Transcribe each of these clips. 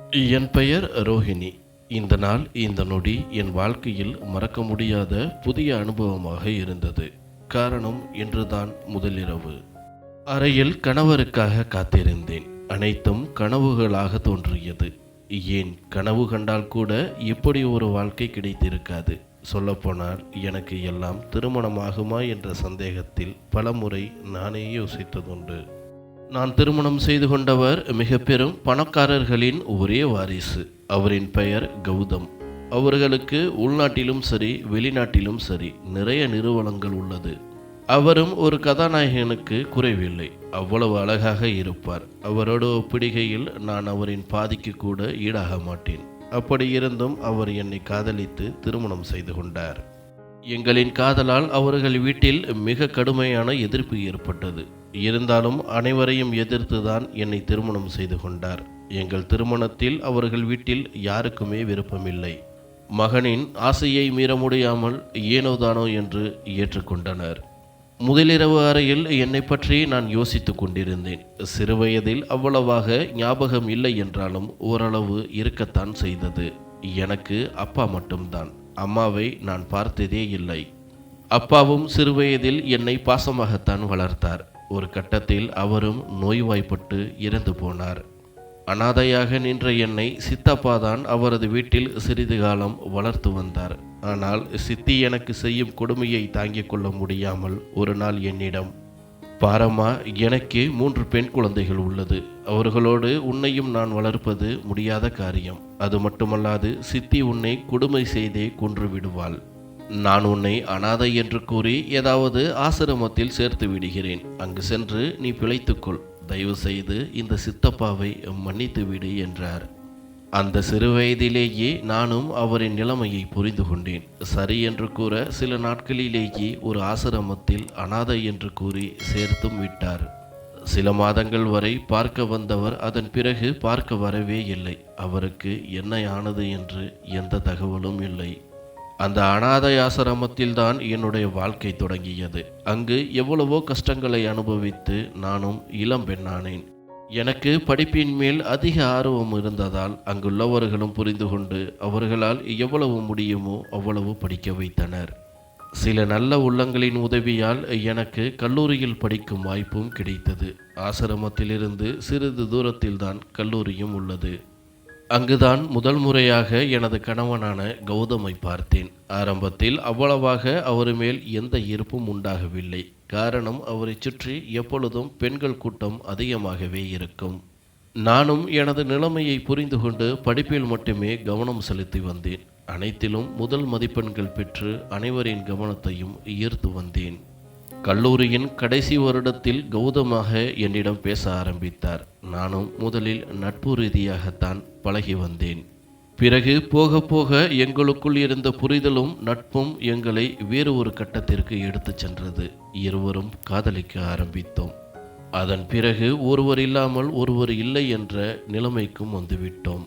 என் பெயர் ரோஹிணி. இந்த நாள் இந்த நொடி என் வாழ்க்கையில் மறக்க முடியாத புதிய அனுபவமாக இருந்தது. காரணம், இன்றுதான் முதலிரவு. அறையில் கணவருக்காக காத்திருந்தேன். அனைத்தும் கனவுகளாக தோன்றியது. ஏன், கனவு கண்டால் கூட இப்படி ஒரு வாழ்க்கை கிடைத்திருக்காது. சொல்லப்போனால் எனக்கு எல்லாம் திருமணமாகுமா என்ற சந்தேகத்தில் பலமுறை நானே யோசித்ததுண்டு. நான் திருமணம் செய்து கொண்டவர் மிக பெரும் பணக்காரர்களின் ஒரே வாரிசு. அவரின் பெயர் கௌதம். அவர்களுக்கு உள்நாட்டிலும் சரி வெளிநாட்டிலும் சரி நிறைய நிறுவனங்கள் உள்ளது. அவரும் ஒரு கதாநாயகனுக்கு குறைவில்லை. அவ்வளவு அழகாக இருப்பார். அவரோடு ஒப்பிடுகையில் நான் அவரின் பாதிக்கு கூட ஈடாக மாட்டேன். அப்படி இருந்தும் அவர் என்னை காதலித்து திருமணம் செய்து கொண்டார். எங்களின் காதலால் அவர்கள் வீட்டில் மிக கடுமையான எதிர்ப்பு ஏற்பட்டது. இருந்தாலும் அனைவரையும் எதிர்த்துதான் என்னை திருமணம் செய்து கொண்டார். எங்கள் திருமணத்தில் அவர்கள் வீட்டில் யாருக்குமே விருப்பமில்லை. மகனின் ஆசையை மீற முடியாமல் ஏனோதானோ என்று ஏற்றுக்கொண்டனர். முதலிரவு அறையில் என்னை பற்றி நான் யோசித்து கொண்டிருந்தேன். சிறுவயதில் அவ்வளவாக ஞாபகம் இல்லை என்றாலும் ஓரளவு இருக்கத்தான் செய்தது. எனக்கு அப்பா மட்டும்தான். அம்மாவை நான் பார்த்ததே இல்லை. அப்பாவும் சிறுவயதில் என்னை பாசமாகத்தான் வளர்த்தார். ஒரு கட்டத்தில் அவரும் நோய்வாய்ப்பட்டு இறந்து போனார். அனாதையாக நின்ற என்னை சித்தப்பாதான் அவரது வீட்டில் சிறிது காலம் வளர்த்து வந்தார். ஆனால் சித்தி எனக்கு செய்யும் கொடுமையை தாங்கிக் கொள்ள முடியாமல் ஒரு நாள் என்னிடம், பாரம்மா, எனக்கு 3 பெண் குழந்தைகள் உள்ளது. அவர்களோடு உன்னையும் நான் வளர்ப்பது முடியாத காரியம். அது மட்டுமல்லாது சித்தி உன்னை கொடுமை செய்தே கொன்று விடுவாள். நான் உன்னை அனாதை என்று கூறி ஏதாவது ஆசிரமத்தில் சேர்த்து விடுகிறேன். அங்கு சென்று நீ பிழைத்துக்கொள். தயவு செய்து இந்த சித்தப்பாவை மன்னித்து விடு என்றார். அந்த சிறுவயதிலேயே நானும் அவரின் நிலைமையை புரிந்து கொண்டேன். சரி என்று கூற சில நாட்களிலேயே ஒரு ஆசிரமத்தில் அனாதை என்று கூறி சேர்த்தும் விட்டார். சில மாதங்கள் வரை பார்க்க வந்தவர் அதன் பிறகு பார்க்க வரவே இல்லை. அவருக்கு என்ன ஆனது என்று எந்த தகவலும் இல்லை. அந்த அனாதை ஆசிரமத்தில்தான் என்னுடைய வாழ்க்கை தொடங்கியது. அங்கு எவ்வளவோ கஷ்டங்களை அனுபவித்து நானும் இளம் பெண்ணானேன். எனக்கு படிப்பின் மேல் அதிக ஆர்வம் இருந்ததால் அங்குள்ளவர்களும் புரிந்து கொண்டு அவர்களால் எவ்வளவு முடியுமோ அவ்வளவு படிக்க வைத்தனர். சில நல்ல உள்ளங்களின் உதவியால் எனக்கு கல்லூரியில் படிக்கும் வாய்ப்பும் கிடைத்தது. ஆசிரமத்திலிருந்து சிறிது தூரத்தில்தான் கல்லூரியும் உள்ளது. அங்குதான் முதல் முறையாக எனது கணவனான கௌதமை பார்த்தேன். ஆரம்பத்தில் அவ்வளவாக அவர் மேல் எந்த ஈர்ப்பும் உண்டாகவில்லை. காரணம், அவரை சுற்றி எப்பொழுதும் பெண்கள் கூட்டம் அதிகமாகவே இருக்கும். நானும் எனது நிலைமையை புரிந்து கொண்டு படிப்பில் மட்டுமே கவனம் செலுத்தி வந்தேன். அனைத்திலும் முதல் மதிப்பெண்கள் பெற்று அனைவரின் கவனத்தையும் ஈர்த்து வந்தேன். கல்லூரியின் கடைசி வருடத்தில் கௌதமாக என்னிடம் பேச ஆரம்பித்தார். நானும் முதலில் நட்பு ரீதியாகத்தான் பழகி வந்தேன். பிறகு போக போக எங்களுக்குள் இருந்த புரிதலும் நட்பும் எங்களை வேறு ஒரு கட்டத்திற்கு எடுத்துச் சென்றது. இருவரும் காதலிக்க ஆரம்பித்தோம். அதன் பிறகு ஒருவர் இல்லாமல் ஒருவர் இல்லை என்ற நிலைமைக்கும் வந்துவிட்டோம்.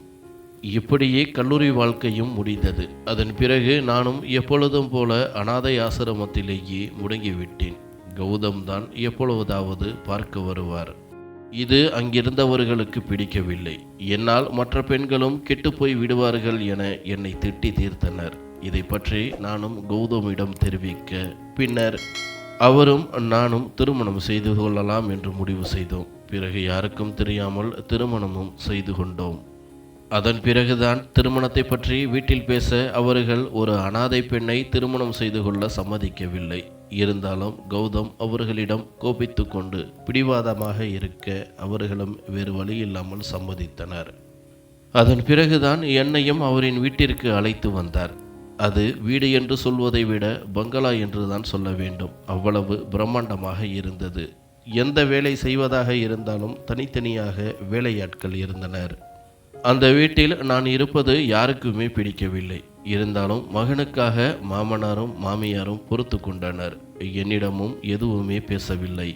இப்படியே கல்லூரி வாழ்க்கையும் முடிந்தது. அதன் பிறகு நானும் எப்பொழுதும் போல அனாதை ஆசிரமத்திலேயே முடங்கிவிட்டேன். கௌதம் தான் எப்பொழுதாவது பார்க்க வருவார். இது அங்கிருந்தவர்களுக்கு பிடிக்கவில்லை. என்னால் மற்ற பெண்களும் கெட்டுப்போய் விடுவார்கள் என என்னை திட்டி தீர்த்தனர். இதை பற்றி நானும் கௌதமிடம் தெரிவிக்க, பின்னர் அவரும் நானும் திருமணம் செய்து கொள்ளலாம் என்று முடிவு செய்தோம். பிறகு யாருக்கும் தெரியாமல் திருமணமும் செய்து கொண்டோம். அதன் பிறகுதான் திருமணத்தை பற்றி வீட்டில் பேச அவர்கள் ஒரு அனாதை பெண்ணை திருமணம் செய்து கொள்ள சம்மதிக்கவில்லை. இருந்தாலும் கௌதம் அவர்களிடம் கோபித்து கொண்டு பிடிவாதமாக இருக்க அவர்களும் வேறு வழி இல்லாமல் சம்மதித்தனர். அதன் பிறகுதான் என்னையும் அவரின் வீட்டிற்கு அழைத்து வந்தார். அது வீடு என்று சொல்வதை விட பங்களா என்றுதான் சொல்ல வேண்டும். அவ்வளவு பிரம்மாண்டமாக இருந்தது. எந்த வேலை செய்வதாக இருந்தாலும் தனித்தனியாக வேலையாட்கள் இருந்தனர். அந்த வீட்டில் நான் இருப்பது யாருக்குமே பிடிக்கவில்லை. இருந்தாலும் மகனுக்காக மாமனாரும் மாமியாரும் பொறுத்து கொண்டனர். என்னிடமும் எதுவுமே பேசவில்லை.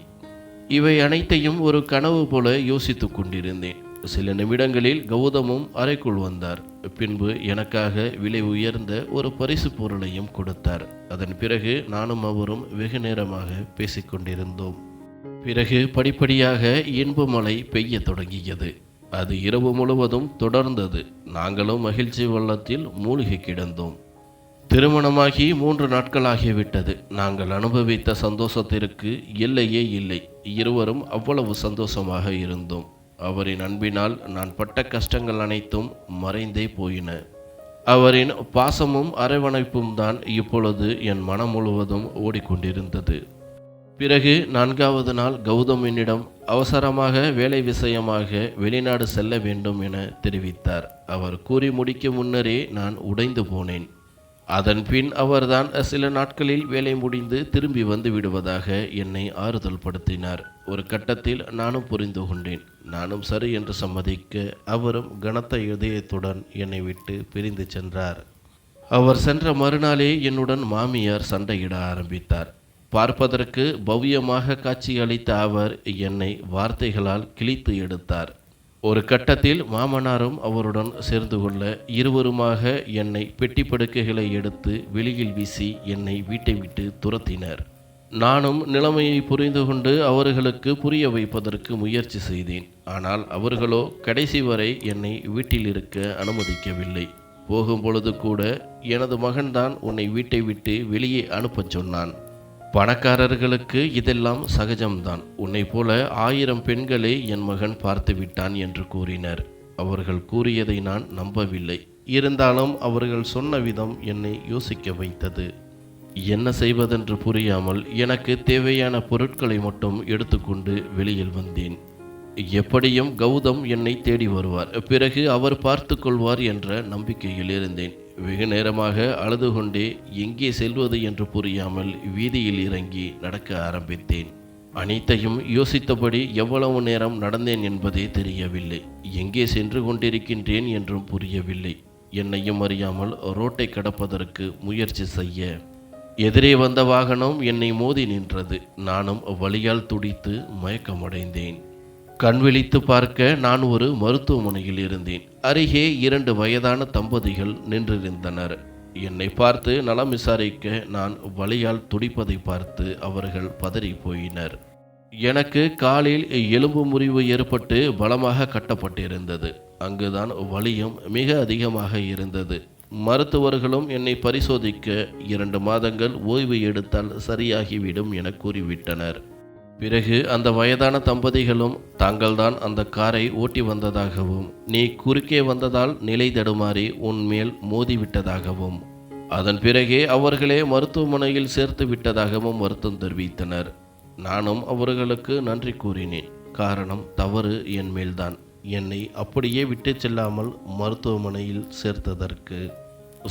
இவை அனைத்தையும் ஒரு கனவு போல யோசித்து கொண்டிருந்தேன். சில நிமிடங்களில் கௌதமும் அறைக்குள் வந்தார். பின்பு எனக்காக விலை உயர்ந்த ஒரு பரிசு பொருளையும் கொடுத்தார். அதன் பிறகு நானும் அவரும் வெகு நேரமாக பேசிக்கொண்டிருந்தோம். பிறகு படிப்படியாக இன்ப மழை பெய்ய தொடங்கியது. அது இரவு முழுவதும் தொடர்ந்தது. நாங்களும் மகிழ்ச்சி வெள்ளத்தில் மூழ்கி கிடந்தோம். திருமணமாகி 3 நாட்களாகிவிட்டது. நாங்கள் அனுபவித்த சந்தோஷத்திற்கு எல்லையே இல்லை. இருவரும் அவ்வளவு சந்தோஷமாக இருந்தோம். அவரின் அன்பினால் நான் பட்ட கஷ்டங்கள் அனைத்தும் மறைந்தே போயின. அவரின் பாசமும் அரவணைப்பும் தான் இப்பொழுது என் மனம் முழுவதும் ஓடிக்கொண்டிருந்தது. பிறகு 4வது நாள் கௌதம் என்னிடம் அவசரமாக வேலை விஷயமாக வெளிநாடு செல்ல வேண்டும் என தெரிவித்தார். அவர் கூறி முடிக்கும் முன்னரே நான் உடைந்து போனேன். அதன் பின் அவர்தான் சில நாட்களில் வேலை முடிந்து திரும்பி வந்து விடுவதாக என்னை ஆறுதல் படுத்தினார். ஒரு கட்டத்தில் நானும் புரிந்து கொண்டேன். நானும் சரி என்று சம்மதிக்க அவரும் கனத்த இதயத்துடன் என்னை விட்டு பிரிந்து சென்றார். அவர் சென்ற மறுநாளே என்னுடன் மாமியார் சண்டையிட ஆரம்பித்தார். பார்ப்பதற்கு பவ்யமாக காட்சியளித்த அவர் என்னை வார்த்தைகளால் கிழித்து எடுத்தார். ஒரு கட்டத்தில் மாமனாரும் அவருடன் சேர்ந்து கொள்ள இருவருமாக என்னை பெட்டி படுக்கைகளை எடுத்து வெளியில் வீசி என்னை வீட்டை விட்டு துரத்தினர். நானும் நிலைமையை புரிந்து கொண்டு அவர்களுக்கு புரிய வைப்பதற்கு முயற்சி செய்தேன். ஆனால் அவர்களோ கடைசி வரை என்னை வீட்டில் இருக்க அனுமதிக்கவில்லை. போகும்பொழுது கூட எனது மகன்தான் உன்னை வீட்டை விட்டு வெளியே அனுப்பச் சொன்னான். பணக்காரர்களுக்கு இதெல்லாம் சகஜம்தான். உன்னை போல 1000 பெண்களை என் மகன் பார்த்து விட்டான் என்று கூறினர். அவர்கள் கூறியதை நான் நம்பவில்லை. இருந்தாலும் அவர்கள் சொன்ன விதம் என்னை யோசிக்க வைத்தது. என்ன செய்வதென்று புரியாமல் எனக்கு தேவையான பொருட்களை மட்டும் எடுத்துக்கொண்டு வெளியில் வந்தேன். எப்படியும் கௌதம் என்னை தேடி வருவார், பிறகு அவர் பார்த்து கொள்வார் என்ற நம்பிக்கையில் இருந்தேன். வெகு நேரமாக அழுது கொண்டே எங்கே செல்வது என்று புரியாமல் வீதியில் இறங்கி நடக்க ஆரம்பித்தேன். அனைத்தையும் யோசித்தபடி எவ்வளவு நேரம் நடந்தேன் என்பதே தெரியவில்லை. எங்கே சென்று கொண்டிருக்கின்றேன் என்றும் புரியவில்லை. என்னையும் அறியாமல் ரோட்டை கடப்பதற்கு முயற்சி செய்ய எதிரே வந்த வாகனம் என்னை மோதி நின்றது. நானும் வலியால் துடித்து மயக்கமடைந்தேன். கண் விழித்து பார்க்க நான் ஒரு மருத்துவமனையில் இருந்தேன். அருகே 2 வயதான தம்பதிகள் நின்றிருந்தனர். என்னை பார்த்து நலம் விசாரிக்க நான் வலியால் துடிப்பதை பார்த்து அவர்கள் பதறி போயினர். எனக்கு காலில் எலும்பு முறிவு ஏற்பட்டு பலமாக கட்டப்பட்டிருந்தது. அங்குதான் வலியும் மிக அதிகமாக இருந்தது. மருத்துவர்களும் என்னை பரிசோதிக்க 2 மாதங்கள் ஓய்வு எடுத்தால் சரியாகிவிடும் என கூறிவிட்டனர். பிறகு அந்த வயதான தம்பதிகளும் தாங்கள்தான் அந்த காரை ஓட்டி வந்ததாகவும், நீ குறுக்கே வந்ததால் நிலை தடுமாறி உன்மேல் மோதிவிட்டதாகவும், அதன் பிறகே அவர்களே மருத்துவமனையில் சேர்த்து விட்டதாகவும் வருத்தம் தெரிவித்தனர். நானும் அவர்களுக்கு நன்றி கூறினேன். காரணம் தவறு என் மேல்தான். என்னை அப்படியே விட்டு செல்லாமல் மருத்துவமனையில் சேர்த்ததற்கு.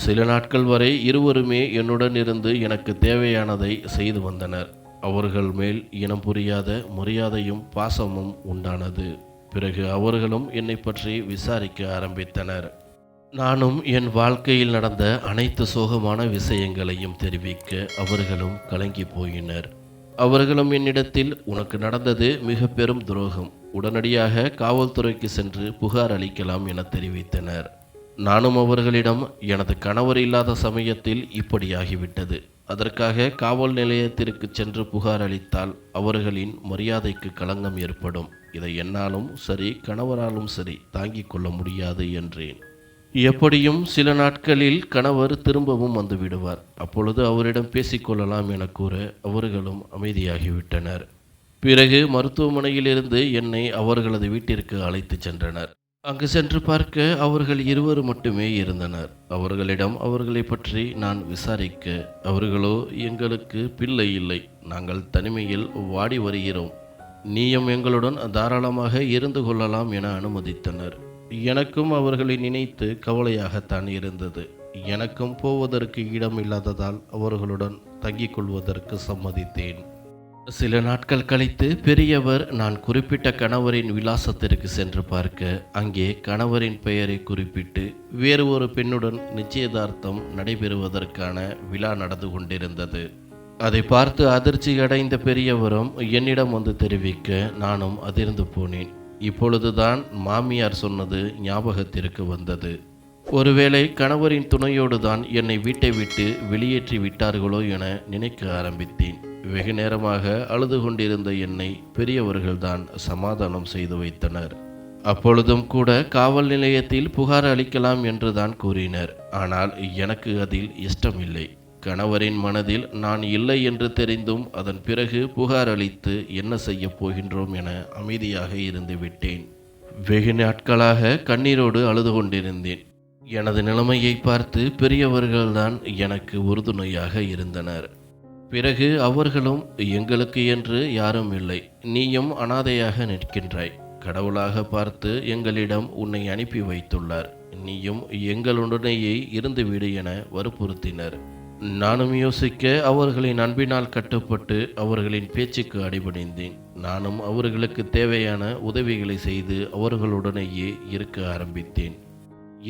சில நாட்கள் வரை இருவருமே என்னுடன் இருந்து எனக்கு தேவையானதை செய்து வந்தனர். அவர்கள் மேல் இனம் புரியாத மரியாதையும் பாசமும் உண்டானது. பிறகு அவர்களும் என்னை பற்றி விசாரிக்க ஆரம்பித்தனர். நானும் என் வாழ்க்கையில் நடந்த அனைத்து சோகமான விஷயங்களையும் தெரிவிக்க அவர்களும் கலங்கி போயினர். அவர்களும் என்னிடத்தில் உனக்கு நடந்தது மிக பெரும் துரோகம், உடனடியாக காவல்துறைக்கு சென்று புகார் அளிக்கலாம் என தெரிவித்தனர். நானும் அவர்களிடம் எனது கணவர் இல்லாத சமயத்தில் இப்படியாகிவிட்டது, அதற்காக காவல் நிலையத்திற்கு சென்று புகார் அளித்தால் அவர்களின் மரியாதைக்கு களங்கம் ஏற்படும். இதை என்னாலும் சரி கணவராலும் சரி தாங்கிக் கொள்ள முடியாது என்றேன். எப்படியும் சில நாட்களில் கணவர் திரும்பவும் வந்து விடுவார். அப்பொழுது அவரிடம் பேசிக்கொள்ளலாம் என கூற அவர்களும் அமைதியாகிவிட்டனர். பிறகு மருத்துவமனையிலிருந்து என்னை அவர்களது வீட்டிற்கு அழைத்து சென்றனர். அங்கு சென்று பார்க்க அவர்கள் இருவர் மட்டுமே இருந்தனர். அவர்களிடம் அவர்களை பற்றி நான் விசாரிக்க அவர்களோ, எங்களுக்கு பிள்ளை இல்லை, நாங்கள் தனிமையில் வாடி வருகிறோம், நீயும் எங்களுடன் தாராளமாக இருந்து கொள்ளலாம் என அனுமதித்தனர். எனக்கும் அவர்களை நினைத்து கவலையாகத்தான் இருந்தது. எனக்கும் போவதற்கு இடம் இல்லாததால் அவர்களுடன் தங்கிக் கொள்வதற்கு சம்மதித்தேன். சில நாட்கள் கழித்து பெரியவர் நான் குறிப்பிட்ட கணவரின் விலாசத்திற்கு சென்று பார்க்க அங்கே கணவரின் பெயரை குறிப்பிட்டு வேறு ஒரு பெண்ணுடன் நிச்சயதார்த்தம் நடைபெறுவதற்கான விழா நடந்து கொண்டிருந்தது. அதை பார்த்து அதிர்ச்சி அடைந்த பெரியவரும் என்னிடம் வந்து தெரிவிக்க நானும் அதிர்ந்து போனேன். இப்பொழுதுதான் மாமியார் சொன்னது ஞாபகத்திற்கு வந்தது. ஒருவேளை கணவரின் துணையோடு தான் என்னை வீட்டை விட்டு வெளியேற்றி விட்டார்களோ என நினைக்க ஆரம்பித்தேன். வெகு நேரமாக அழுது கொண்டிருந்த என்னை பெரியவர்கள்தான் சமாதானம் செய்து வைத்தனர். அப்பொழுதும் கூட காவல் நிலையத்தில் புகார் அளிக்கலாம் என்றுதான் கூறினர். ஆனால் எனக்கு அதில் இஷ்டமில்லை. கணவரின் மனதில் நான் இல்லை என்று தெரிந்தும் அதன் பிறகு புகார் அளித்து என்ன செய்யப் போகின்றோம் என அமைதியாக இருந்து விட்டேன். வெகு நாட்களாக கண்ணீரோடு அழுது கொண்டிருந்தேன். எனது நிலைமையை பார்த்து பெரியவர்கள்தான் எனக்கு உறுதுணையாக இருந்தனர். பிறகு அவர்களும், எங்களுக்கு என்று யாரும் இல்லை, நீயும் அனாதையாக நிற்கின்றாய், கடவுளாக பார்த்து எங்களிடம் உன்னை அனுப்பி வைத்துள்ளார், நீயும் எங்களுடனேயே இருந்துவிடு என வற்புறுத்தினர். நானும் யோசிக்க அவர்களின் அன்பினால் கட்டுப்பட்டு அவர்களின் பேச்சுக்கு அடிபணிந்தேன். நானும் அவர்களுக்கு தேவையான உதவிகளை செய்து அவர்களுடனேயே இருக்க ஆரம்பித்தேன்.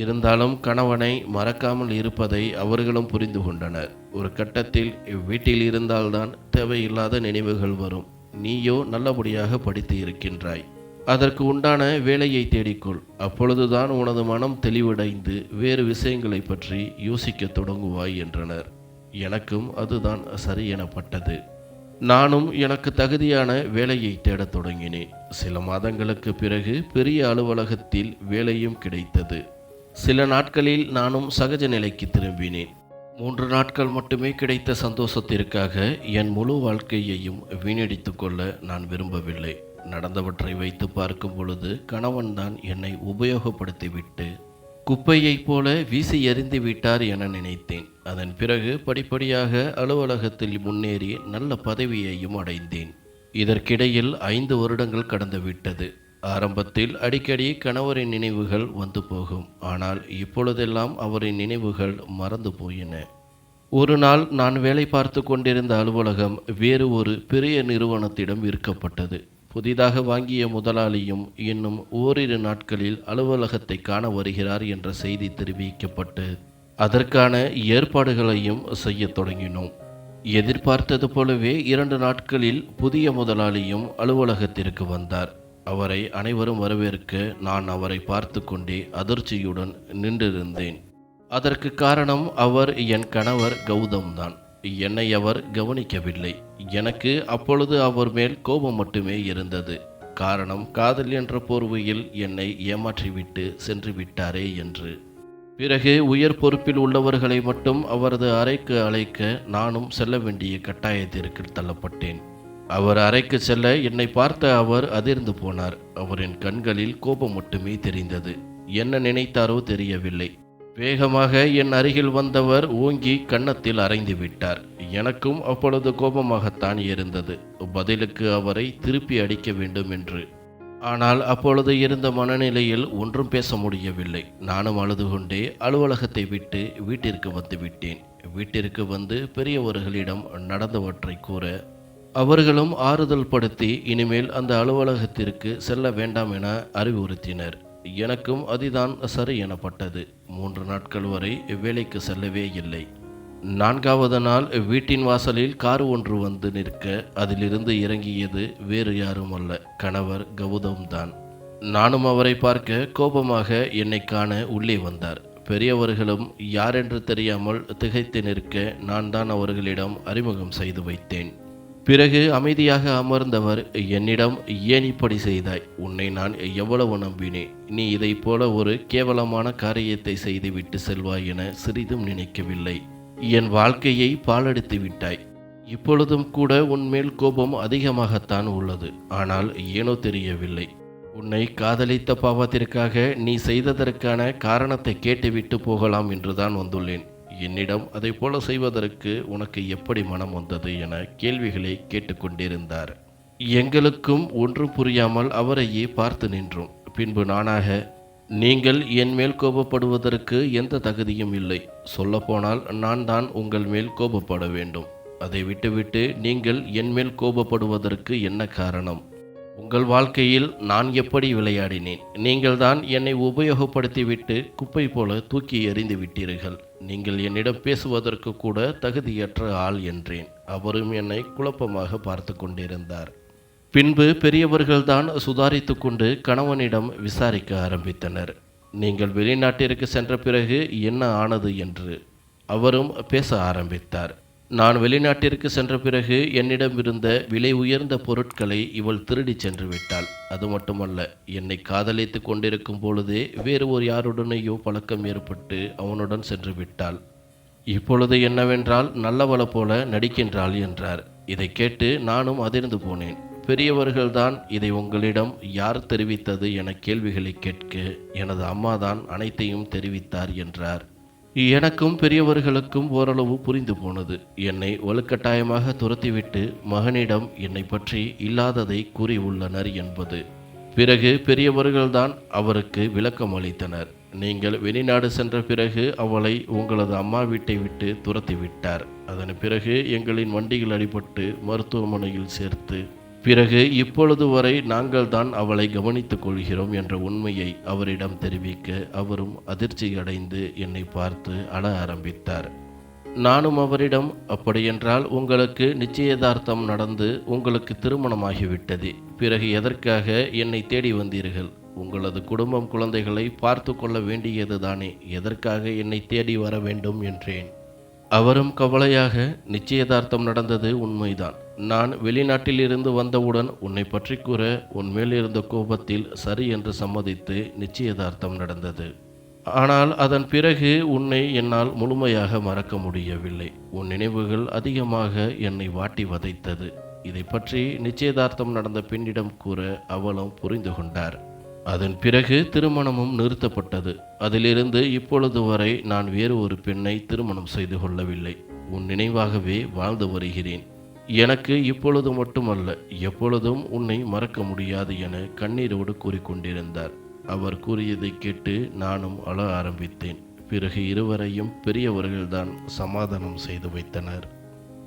இருந்தாலும் கணவனை மறக்காமல் இருப்பதை அவர்களும் புரிந்து கொண்டனர். ஒரு கட்டத்தில் வீட்டில் இருந்தால்தான் தேவையில்லாத நினைவுகள் வரும். நீயோ நல்லபடியாக படித்து இருக்கின்றாய், அதற்கு உண்டான வேலையை தேடிக்கொள், அப்பொழுதுதான் உனது மனம் தெளிவடைந்து வேறு விஷயங்களை பற்றி யோசிக்க தொடங்குவாய் என்றனர். எனக்கும் அதுதான் சரி எனப்பட்டது. நானும் எனக்கு தகுதியான வேலையை தேடத் தொடங்கினேன். சில மாதங்களுக்கு பிறகு பெரிய அலுவலகத்தில் வேலையும் கிடைத்தது. சில நாட்களில் நானும் சகஜ நிலைக்கு திரும்பினேன். 3 நாட்கள் மட்டுமே கிடைத்த சந்தோஷத்திற்காக என் முழு வாழ்க்கையையும் வீணடித்து கொள்ள நான் விரும்பவில்லை. நடந்தவற்றை வைத்து பார்க்கும் பொழுது கணவன்தான் என்னை உபயோகப்படுத்திவிட்டு குப்பையைப் போல வீசி எறிந்து விட்டார் என நினைத்தேன். அதன் பிறகு படிப்படியாக அலுவலகத்தில் முன்னேறி நல்ல பதவியையும் அடைந்தேன். இதற்கிடையில் 5 வருடங்கள் கடந்துவிட்டது. ஆரம்பத்தில் அடிக்கடி கணவரின் நினைவுகள் வந்து போகும். ஆனால் இப்பொழுதெல்லாம் அவரின் நினைவுகள் மறந்து போயின. ஒரு நாள் நான் வேலை பார்த்து கொண்டிருந்த அலுவலகம் வேறு ஒரு பெரிய நிறுவனத்திடம் விற்கப்பட்டது. புதிதாக வாங்கிய முதலாளியும் இன்னும் ஓரிரு நாட்களில் அலுவலகத்தை காண வருகிறார் என்ற செய்தி தெரிவிக்கப்பட்டு அதற்கான ஏற்பாடுகளையும் செய்ய தொடங்கினோம். எதிர்பார்த்தது போலவே 2 நாட்களில் புதிய முதலாளியும் அலுவலகத்திற்கு வந்தார். அவரை அனைவரும் வரவேற்க நான் அவரை பார்த்து கொண்டே அதிர்ச்சியுடன் நின்றிருந்தேன். அதற்கு காரணம் அவர் என் கணவர் கௌதம் தான். என்னை அவர் கவனிக்கவில்லை. எனக்கு அப்பொழுது அவர் மேல் கோபம் மட்டுமே இருந்தது. காரணம், காதல் என்ற போர்வையில் என்னை ஏமாற்றிவிட்டு சென்று விட்டாரே என்று. பிறகு உயர் பொறுப்பில் உள்ளவர்களை மட்டும் அவரது அறைக்கு அழைக்க நானும் செல்ல வேண்டிய கட்டாயத்திற்கு தள்ளப்பட்டேன். அவர் அறைக்கு செல்ல என்னை பார்த்த அவர் அதிர்ந்து போனார். அவரின் கண்களில் கோபம் மட்டுமே தெரிந்தது. என்ன நினைத்தாரோ தெரியவில்லை. வேகமாக என் அருகில் வந்தவர் ஓங்கி கன்னத்தில் அறைந்து விட்டார். எனக்கும் அப்பொழுது கோபமாகத்தான் இருந்தது, பதிலுக்கு அவரை திருப்பி அடிக்க வேண்டும் என்று. ஆனால் அப்பொழுது இருந்த மனநிலையில் ஒன்றும் பேச முடியவில்லை. நானும் அழுது கொண்டே அலுவலகத்தை விட்டு வீட்டிற்கு வந்து விட்டேன். வீட்டிற்கு வந்து பெரியவர்களிடம் நடந்தவற்றை கூற அவர்களும் ஆறுதல் படுத்தி இனிமேல் அந்த அலுவலகத்திற்கு செல்ல வேண்டாம் என அறிவுறுத்தினர். எனக்கும் அதுதான் சரி எனப்பட்டது. 3 நாட்கள் வரை வேலைக்கு செல்லவே இல்லை. 4வது நாள் வீட்டின் வாசலில் கார் ஒன்று வந்து நிற்க அதிலிருந்து இறங்கியது வேறு யாரும் அல்ல, கணவர் கௌதம் தான். நானும் அவரை பார்க்க கோபமாக என்னை காண உள்ளே வந்தார். பெரியவர்களும் யாரென்று தெரியாமல் திகைத்து நிற்க நான் தான் அவர்களிடம் அறிமுகம் செய்து வைத்தேன். பிறகு அமைதியாக அமர்ந்தவர் என்னிடம், ஏன் இப்படி செய்தாய்? உன்னை நான் எவ்வளவு நம்பினேன். நீ இதை போல ஒரு கேவலமான காரியத்தை செய்துவிட்டு செல்வாய் என சிறிதும் நினைக்கவில்லை. என் வாழ்க்கையை பாழடித்து விட்டாய். இப்பொழுதும் கூட உன்மேல் கோபம் அதிகமாகத்தான் உள்ளது. ஆனால் ஏனோ தெரியவில்லை. உன்னை காதலித்த பாவத்திற்காக நீ செய்ததற்கான காரணத்தை கேட்டுவிட்டு போகலாம் என்றுதான் வந்துள்ளேன். என்னிடம் அதை போல செய்வதற்கு உனக்கு எப்படி மனம் வந்தது என கேள்விகளை கேட்டுக்கொண்டிருந்தார். எங்களுக்கும் ஒன்றும் புரியாமல் அவரையே பார்த்து நின்றோம். பின்பு நானாக, நீங்கள் என் மேல் கோபப்படுவதற்கு எந்த தகுதியும் இல்லை. சொல்லப்போனால் நான் தான் உங்கள் மேல் கோபப்பட வேண்டும். அதை விட்டுவிட்டு நீங்கள் என் மேல் கோபப்படுவதற்கு என்ன காரணம்? உங்கள் வாழ்க்கையில் நான் எப்படி விளையாடினேன்? நீங்கள் தான் என்னை உபயோகப்படுத்திவிட்டு குப்பை போல தூக்கி எறிந்து விட்டீர்கள். நீங்கள் என்னிடம் பேசுவதற்கு கூட தகுதியற்ற ஆள் என்றேன். அவரும் என்னை குழப்பமாக பார்த்து கொண்டிருந்தார். பின்பு பெரியவர்கள்தான் சுதாரித்து கொண்டு கணவனிடம் விசாரிக்க ஆரம்பித்தனர். நீங்கள் வெளிநாட்டிற்கு சென்ற பிறகு என்ன ஆனது என்று. அவரும் பேச ஆரம்பித்தார். நான் வெளிநாட்டிற்கு சென்ற பிறகு என்னிடம் இருந்த விலை உயர்ந்த பொருட்களை இவள் திருடிச் சென்று விட்டாள். அது மட்டுமல்ல, என்னை காதலித்து கொண்டிருக்கும் பொழுதே வேறு ஒரு யாருடனேயோ பழக்கம் ஏற்பட்டு அவனுடன் சென்று விட்டாள். இப்பொழுது என்னவென்றால் நல்லவள போல நடிக்கின்றாள் என்றார். இதை கேட்டு நானும் அதிர்ந்து போனேன். பெரியவர்கள்தான் இதை உங்களிடம் யார் தெரிவித்தது என கேள்விகளை கேட்க எனது அம்மாதான் அனைத்தையும் தெரிவித்தார் என்றார். எனக்கும் பெரியவர்களுக்கும் ஓரளவு புரிந்து போனது. என்னை வலுக்கட்டாயமாக துரத்திவிட்டு மகனிடம் என்னை பற்றி இல்லாததை கூறியுள்ளனர் என்பது. பிறகு பெரியவர்கள்தான் அவருக்கு விளக்கம் அளித்தனர். நீங்கள் வெளிநாடு சென்ற பிறகு அவளை உங்களது அம்மா வீட்டை விட்டு துரத்திவிட்டார். அதன் பிறகு எங்களின் வண்டியில் அடிபட்டு மருத்துவமனையில் சேர்த்து பிறகு இப்பொழுது வரை நாங்கள் தான் அவளை கவனித்துக் கொள்கிறோம் என்ற உண்மையை அவரிடம் தெரிவிக்க அவரும் அதிர்ச்சியடைந்து என்னை பார்த்து அழ ஆரம்பித்தார். நானும் அவரிடம், அப்படியென்றால் உங்களுக்கு நிச்சயதார்த்தம் நடந்து உங்களுக்கு திருமணமாகிவிட்டது, பிறகு எதற்காக என்னை தேடி வந்தீர்கள்? உங்களது குடும்பம் குழந்தைகளை பார்த்து கொள்ள வேண்டியது தானே, எதற்காக என்னை தேடி வர வேண்டும் என்றேன். அவரும் கவலையாக, நிச்சயதார்த்தம் நடந்தது உண்மைதான். நான் வெளிநாட்டில் இருந்து வந்தவுடன் உன்னை பற்றி கூற உன்மேல் இருந்த கோபத்தில் சரி என்று சம்மதித்து நிச்சயதார்த்தம் நடந்தது. ஆனால் அதன் பிறகு உன்னை என்னால் முழுமையாக மறக்க முடியவில்லை. உன் நினைவுகள் அதிகமாக என்னை வாட்டி வதைத்தது. இதை பற்றி நிச்சயதார்த்தம் நடந்த பெண்ணிடம் கூற அவளும் புரிந்து கொண்டார். அதன் பிறகு திருமணமும் நிறுத்தப்பட்டது. அதிலிருந்து இப்பொழுது வரை நான் வேறு ஒரு பெண்ணை திருமணம் செய்து கொள்ளவில்லை. உன் நினைவாகவே வாழ்ந்து வருகிறேன். எனக்கு இப்பொழுது மட்டுமல்ல, எப்பொழுதும் உன்னை மறக்க முடியாது என கண்ணீரோடு கூறிக்கொண்டிருந்தார். அவர் கூறியதை கேட்டு நானும் அழ ஆரம்பித்தேன். பிறகு இருவரையும் பெரியவர்கள்தான் சமாதானம் செய்து வைத்தனர்.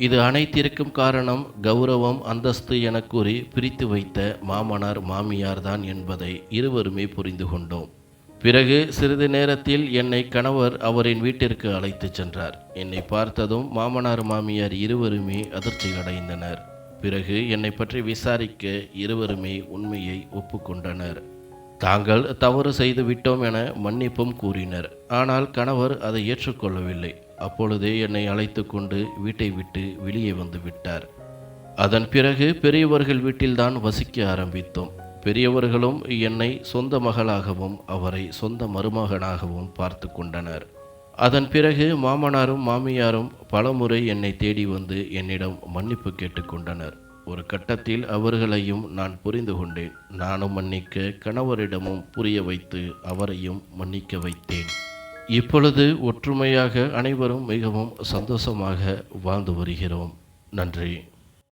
இது அனைத்திற்கும் காரணம் கௌரவம், அந்தஸ்து என கூறி பிரித்து வைத்த மாமனார் மாமியார் தான் என்பதை இருவருமே புரிந்து கொண்டோம். பிறகு சிறிது நேரத்தில் என்னை கணவர் அவரின் வீட்டிற்கு அழைத்துச் சென்றார். என்னை பார்த்ததும் மாமனார் மாமியார் இருவருமே அதிர்ச்சி அடைந்தனர். பிறகு என்னை பற்றி விசாரிக்க இருவருமே உண்மையை ஒப்புக்கொண்டனர். தாங்கள் தவறு செய்து விட்டோம் என மன்னிப்பும் கூறினர். ஆனால் கணவர் அதை ஏற்றுக்கொள்ளவில்லை. அப்பொழுதே என்னை அழைத்து கொண்டு வீட்டை விட்டு வெளியே வந்து விட்டார். அதன் பிறகு பெரியவர்கள் வீட்டில்தான் வசிக்க ஆரம்பித்தோம். பெரியவர்களும் என்னை சொந்த மகளாகவும் அவரை சொந்த மருமகனாகவும் பார்த்து கொண்டனர். அதன் பிறகு மாமனாரும் மாமியாரும் பலமுறை என்னை தேடி வந்து என்னிடம் மன்னிப்பு கேட்டுக்கொண்டனர். ஒரு கட்டத்தில் அவர்களையும் நான் புரிந்து கொண்டேன். நானும் மன்னிக்க கணவரிடமும் புரிய வைத்து அவரையும் மன்னிக்க வைத்தேன். இப்பொழுது ஒற்றுமையாக அனைவரும் மிகவும் சந்தோஷமாக வாழ்ந்து வருகிறோம். நன்றி.